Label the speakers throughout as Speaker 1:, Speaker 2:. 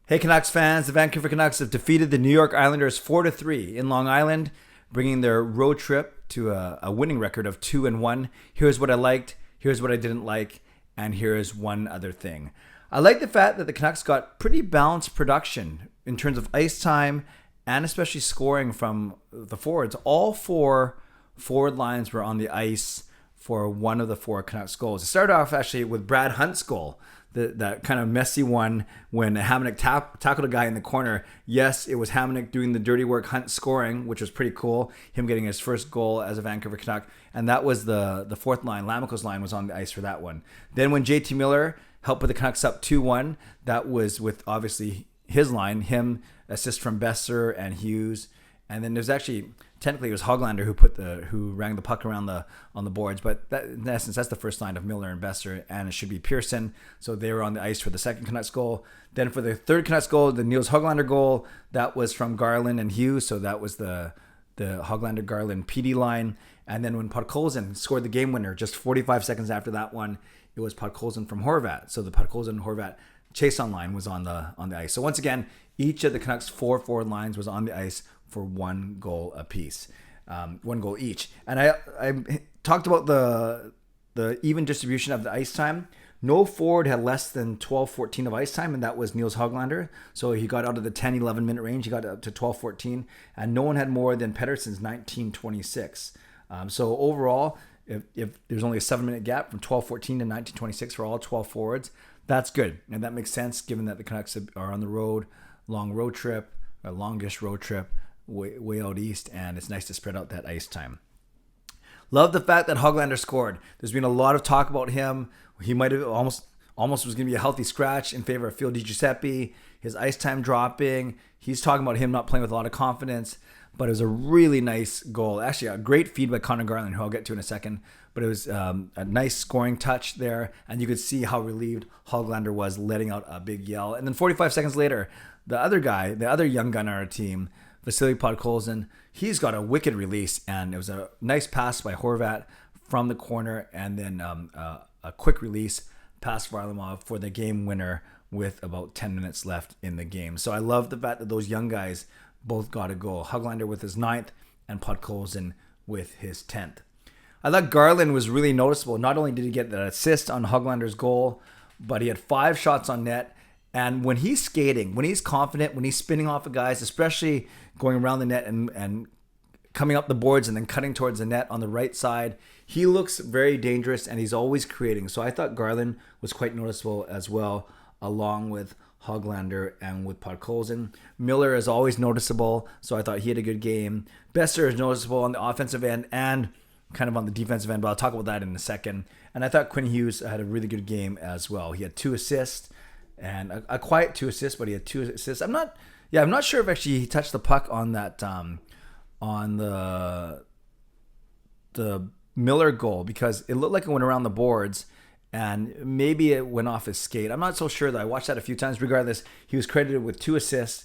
Speaker 1: Hey Canucks fans, the Vancouver Canucks have defeated the New York Islanders 4-3 in Long Island, bringing their road trip to a winning record of 2-1. Here's what I liked, here's what I didn't like, and here's one other thing. I like the fact that the Canucks got pretty balanced production in terms of ice time and especially scoring from the forwards. All four forward lines were on the ice for one of the four Canucks goals. It started off actually with Brad Hunt's goal. That kind of messy one when Hamonic tackled a guy in the corner. Yes, it was Hamonic doing the dirty work, Hunt scoring, which was pretty cool. Him getting his first goal as a Vancouver Canuck. And that was the fourth line. Lammikko's line was on the ice for that one. Then when JT Miller helped put the Canucks up 2-1, that was with obviously his line. Him, assist from Besser and Hughes. And then there's actually, technically it was Hoglander who rang the puck around on the boards, but that, in essence that's the first line of Miller and Besser, and it should be Pearson. So they were on the ice for the second Canucks goal. Then for the third Canucks goal, the Nils Hoglander goal, that was from Garland and Hughes. So that was the Hoglander Garland PD line. And then when Podkolzin scored the game winner, just 45 seconds after that one, it was Podkolzin from Horvat. So the Podkolzin Horvat chase on line was on the ice. So once again, each of the Canucks' four forward lines was on the ice for one goal apiece, one goal each. And I talked about the even distribution of the ice time. No forward had less than 12-14 of ice time, and that was Nils Hoglander. So he got out of the 10-11 minute range. He got up to 12-14, and no one had more than Pettersson's 19-26. So overall, if there's only a 7-minute gap from 12-14 to 19-26 for all 12 forwards, that's good. And that makes sense given that the Canucks are on the road, long road trip, a longish road trip, way out east, and it's nice to spread out that ice time. Love the fact that Hoglander scored. There's been a lot of talk about him. He might have almost was going to be a healthy scratch in favor of Phil DiGiuseppe. His ice time dropping. He's talking about him not playing with a lot of confidence, but it was a really nice goal. Actually, a great feed by Connor Garland, who I'll get to in a second. But it was a nice scoring touch there, and you could see how relieved Hoglander was, letting out a big yell. And then 45 seconds later, the other young gun on our team, Vasily Podkolzin, he's got a wicked release, and it was a nice pass by Horvat from the corner, and then a quick release pass Varlamov for the game winner with about 10 minutes left in the game. So I love the fact that those young guys both got a goal. Hoglander with his 9th and Podkolzin with his 10th. I thought Garland was really noticeable. Not only did he get that assist on Hoglander's goal, but he had 5 shots on net. And when he's skating, when he's confident, when he's spinning off of guys, especially going around the net and coming up the boards and then cutting towards the net on the right side, he looks very dangerous, and he's always creating. So I thought Garland was quite noticeable as well, along with Hoglander and with Podkolzin. Miller is always noticeable, so I thought he had a good game. Besser is noticeable on the offensive end and kind of on the defensive end, but I'll talk about that in a second. And I thought Quinn Hughes had a really good game as well. He had 2 assists. And a quiet 2 assists, but he had 2 assists. I'm not sure if actually he touched the puck on that on the Miller goal, because it looked like it went around the boards, and maybe it went off his skate. I'm not so sure though. I watched that a few times. Regardless, he was credited with 2 assists.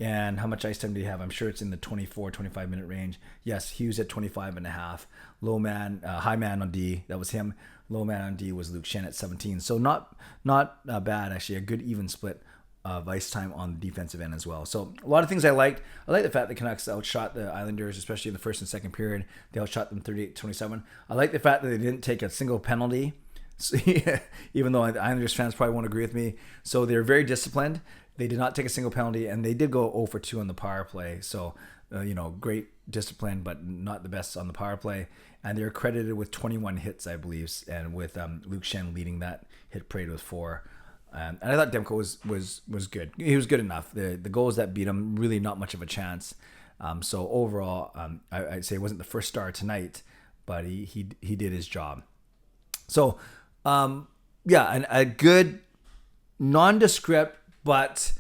Speaker 1: And how much ice time did he have? I'm sure it's in the 24-25 minute range. Yes, Hughes at 25 and a half. High man on D, that was him. Low man on D was Luke Shen at 17. So not bad, actually. A good even split of ice time on the defensive end as well. So a lot of things I liked. I like the fact that Canucks outshot the Islanders, especially in the first and second period. They outshot them 38-27. I like the fact that they didn't take a single penalty, even though the Islanders fans probably won't agree with me. So they're very disciplined. They did not take a single penalty, and they did go 0 for 2 on the power play. So, great discipline, but not the best on the power play. And they're credited with 21 hits, I believe, and with Luke Shen leading that hit parade with 4. And I thought Demko was good. He was good enough. The goals that beat him, really not much of a chance. So overall, I'd say it wasn't the first star tonight, but he did his job. So, and a good nondescript but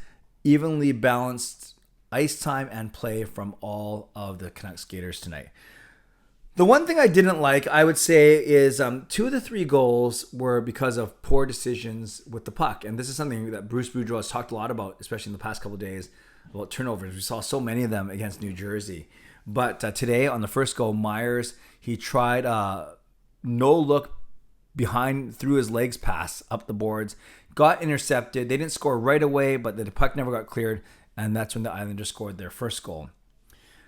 Speaker 1: evenly balanced ice time and play from all of the Canucks skaters tonight. The one thing I didn't like, I would say, is 2 of the 3 goals were because of poor decisions with the puck. And this is something that Bruce Boudreau has talked a lot about, especially in the past couple of days, about turnovers. We saw so many of them against New Jersey. But today, on the first goal, Myers, he tried no look behind through his legs pass up the boards, got intercepted. They didn't score right away, but the puck never got cleared, and that's when the Islanders scored their first goal.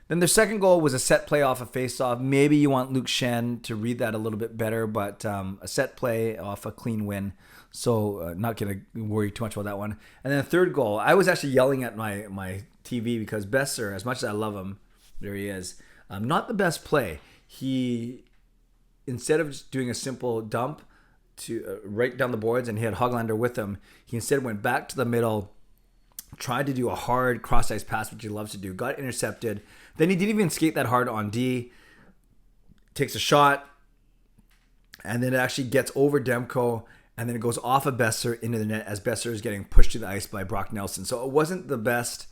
Speaker 1: Then their second goal was a set play off a faceoff. Maybe you want Luke Shen to read that a little bit better, but a set play off a clean win. So not going to worry too much about that one. And then the third goal, I was actually yelling at my TV because Besser, as much as I love him, there he is, not the best play. He, instead of just doing a simple dump to right down the boards, and he had Hoglander with him, he instead went back to the middle, tried to do a hard cross-ice pass, which he loves to do, got intercepted. Then he didn't even skate that hard on D, takes a shot, and then it actually gets over Demko, and then it goes off of Besser into the net as Besser is getting pushed to the ice by Brock Nelson. So it wasn't the best.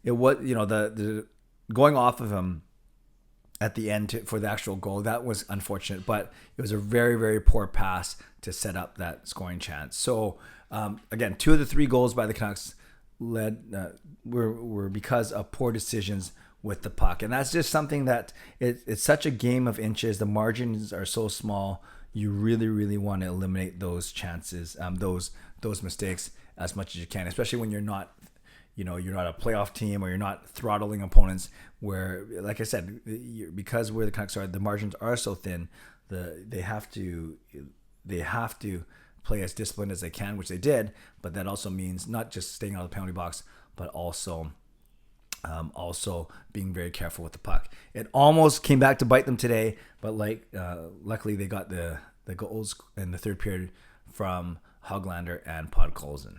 Speaker 1: It was, the going off of him at the end for the actual goal, that was unfortunate, but it was a very, very poor pass to set up that scoring chance. So again, 2 of the 3 goals by the Canucks were because of poor decisions with the puck, and that's just something that it's such a game of inches. The margins are so small. You really, really want to eliminate those chances, those mistakes as much as you can, especially when you're not a playoff team or you're not throttling opponents. Where, like I said, because where the Canucks are, the margins are so thin. They have to play as disciplined as they can, which they did. But that also means not just staying out of the penalty box, but also being very careful with the puck. It almost came back to bite them today, but luckily they got the goals in the third period from Hoglander and Podkolzin.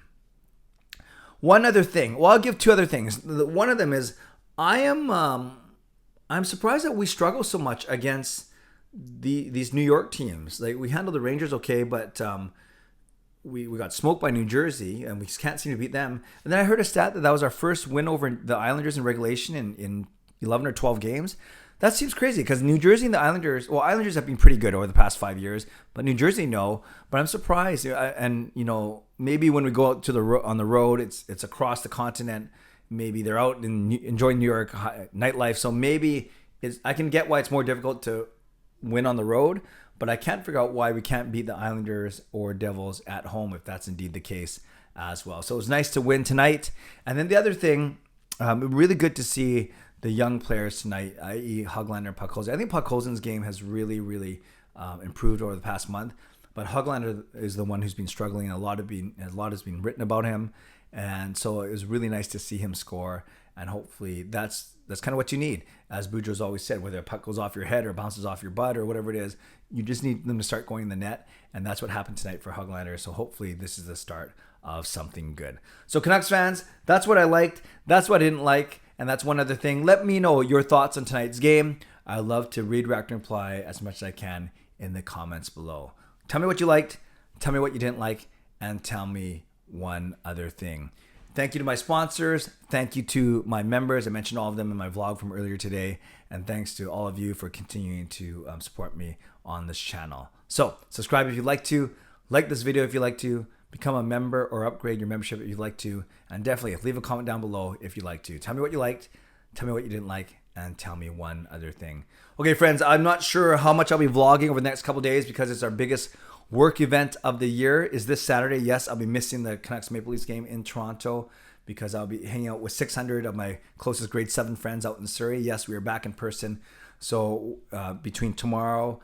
Speaker 1: One other thing, well, I'll give 2 other things. One of them is I'm surprised that we struggle so much against these New York teams. Like, we handled the Rangers okay, but we got smoked by New Jersey, and we can't seem to beat them. And then I heard a stat that was our first win over the Islanders in regulation in 11 or 12 games. That seems crazy because New Jersey and the Islanders, well, Islanders have been pretty good over the past 5 years, but New Jersey, no. But I'm surprised. And, maybe when we go out on the road, it's across the continent. Maybe they're out and enjoying New York nightlife. So maybe I can get why it's more difficult to win on the road, but I can't figure out why we can't beat the Islanders or Devils at home if that's indeed the case as well. So it was nice to win tonight. And then the other thing, really good to see the young players tonight, i.e. Hoglander and Podkolzin. I think Podkolzin's game has really, really improved over the past month, but Hoglander is the one who's been struggling. A lot has been written about him, and so it was really nice to see him score. And hopefully that's kind of what you need. As Boudreau's always said, whether a puck goes off your head or bounces off your butt or whatever it is, you just need them to start going in the net. And that's what happened tonight for Hoglander. So hopefully this is the start of something good. So Canucks fans, that's what I liked. That's what I didn't like. And that's one other thing. Let me know your thoughts on tonight's game. I love to read, react, and reply as much as I can in the comments below. Tell me what you liked. Tell me what you didn't like. And tell me one other thing. Thank you to my sponsors. Thank you to my members. I mentioned all of them in my vlog from earlier today. And thanks to all of you for continuing to support me on this channel. So subscribe if you'd like to. Like this video if you'd like to. Become a member or upgrade your membership if you'd like to. And definitely leave a comment down below if you'd like to. Tell me what you liked. Tell me what you didn't like. And tell me one other thing. Okay, friends, I'm not sure how much I'll be vlogging over the next couple days because it's our biggest work event of the year is this Saturday. Yes, I'll be missing the Canucks Maple Leafs game in Toronto because I'll be hanging out with 600 of my closest grade 7 friends out in Surrey. Yes, we are back in person. So between tomorrow,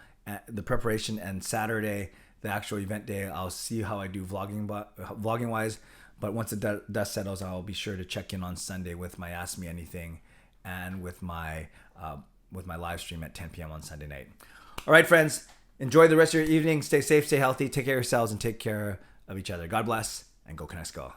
Speaker 1: the preparation, and Saturday, the actual event day, I'll see how I do vlogging wise. But once the dust settles, I'll be sure to check in on Sunday with my Ask Me Anything and with my live stream at 10 p.m. on Sunday night. All right, friends. Enjoy the rest of your evening. Stay safe, stay healthy, take care of yourselves, and take care of each other. God bless, and go Canucks go.